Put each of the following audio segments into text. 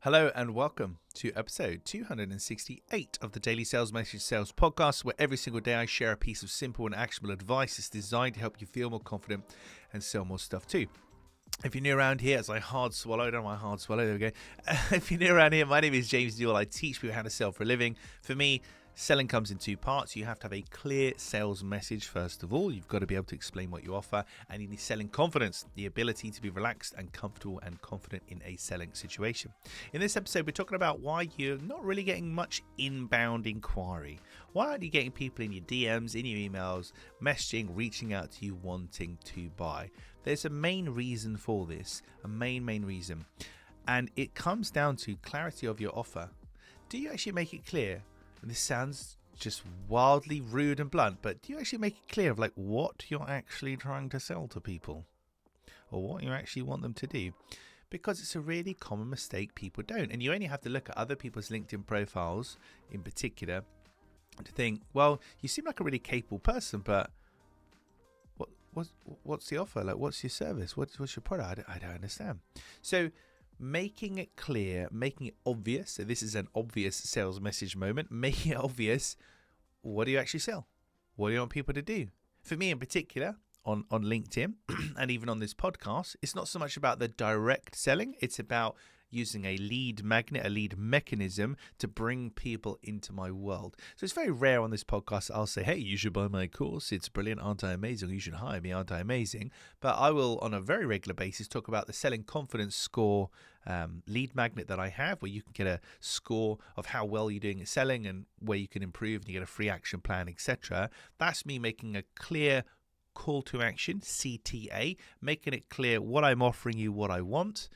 Hello and welcome to episode 268 of the Daily Sales Message Sales Podcast, where every single day I share a piece of simple and actionable advice that's designed to help you feel more confident and sell more stuff too. If you're new around here, as I hard swallowed, there we go. If you're new around here, my name is James Newell. I teach people how to sell for a living. For me, selling comes in two parts. You have to have a clear sales message, first of all. You've got to be able to explain what you offer, and you need selling confidence, the ability to be relaxed and comfortable and confident in a selling situation. In this episode, we're talking about why you're not really getting much inbound inquiry. Why aren't you getting people in your DMs, in your emails, messaging, reaching out to you, wanting to buy? There's a main reason for this, a main reason, and it comes down to clarity of your offer. Do you actually make it clear? And this sounds just wildly rude and blunt, but do you actually make it clear of like what you're actually trying to sell to people or what you actually want them to do? Because it's a really common mistake people don't. And you only have to look at other people's LinkedIn profiles in particular to think, well, you seem like a really capable person, but what's the offer? Like, what's your service? What's your product? I don't understand. So making it clear, making it obvious. So this is an obvious sales message moment. Making it obvious. What do you actually sell? What do you want people to do? For me in particular, on LinkedIn and even on this podcast, it's not so much about the direct selling. It's about using a lead magnet, a lead mechanism to bring people into my world. So it's very rare on this podcast I'll say, hey, you should buy my course. It's brilliant. Aren't I amazing? You should hire me. Aren't I amazing? But I will, on a very regular basis, talk about the selling confidence score lead magnet that I have, where you can get a score of how well you're doing at selling and where you can improve, and you get a free action plan, etc. That's me making a clear call to action, CTA, making it clear what I'm offering you, what I want.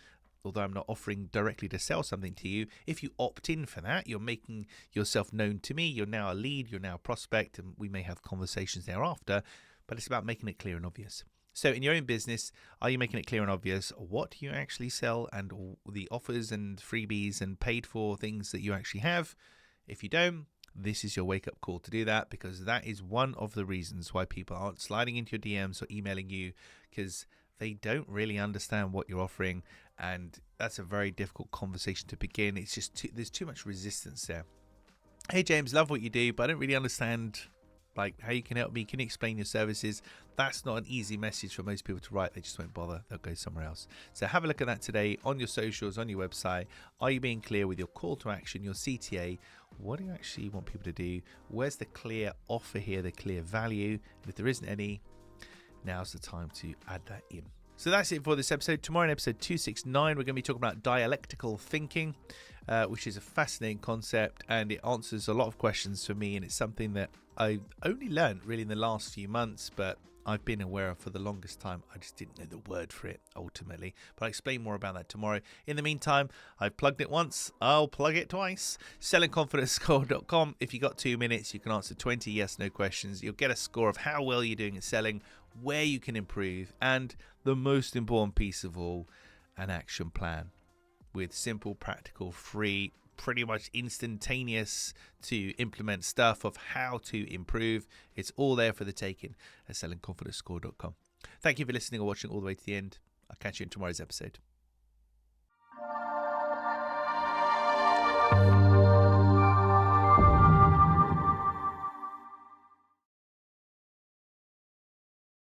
Although I'm not offering directly to sell something to you, if you opt in for that, you're making yourself known to me. You're now a lead, you're now a prospect, and we may have conversations thereafter, but it's about making it clear and obvious. So in your own business, are you making it clear and obvious what you actually sell and the offers and freebies and paid for things that you actually have? If you don't, this is your wake-up call to do that, because that is one of the reasons why people aren't sliding into your DMs or emailing you, because they don't really understand what you're offering, and that's a very difficult conversation to begin. It's just there's too much resistance there. Hey James, love what you do, but I don't really understand like how you can help me. Can you explain your services? That's not an easy message for most people to write. They just won't bother. They'll go somewhere else. So have a look at that today on your socials, on your website. Are you being clear with your call to action, your CTA? What do you actually want people to do? Where's the clear offer here, the clear value? And if there isn't any, now's the time to add that in. So that's it for this episode. Tomorrow in episode 269, we're going to be talking about dialectical thinking, which is a fascinating concept, and it answers a lot of questions for me, and it's something that I only learned really in the last few months, but I've been aware of for the longest time. I just didn't know the word for it ultimately, but I'll explain more about that tomorrow. In the meantime, I've plugged it once, I'll plug it twice. sellingconfidencescore.com. If you got 2 minutes, you can answer 20 yes, no questions. You'll get a score of how well you're doing at selling, where you can improve, and the most important piece of all, an action plan with simple, practical, free, pretty much instantaneous to implement stuff of how to improve. It's all there for the taking at sellingconfidencescore.com. Thank you for listening or watching all the way to the end. I'll catch you in tomorrow's episode.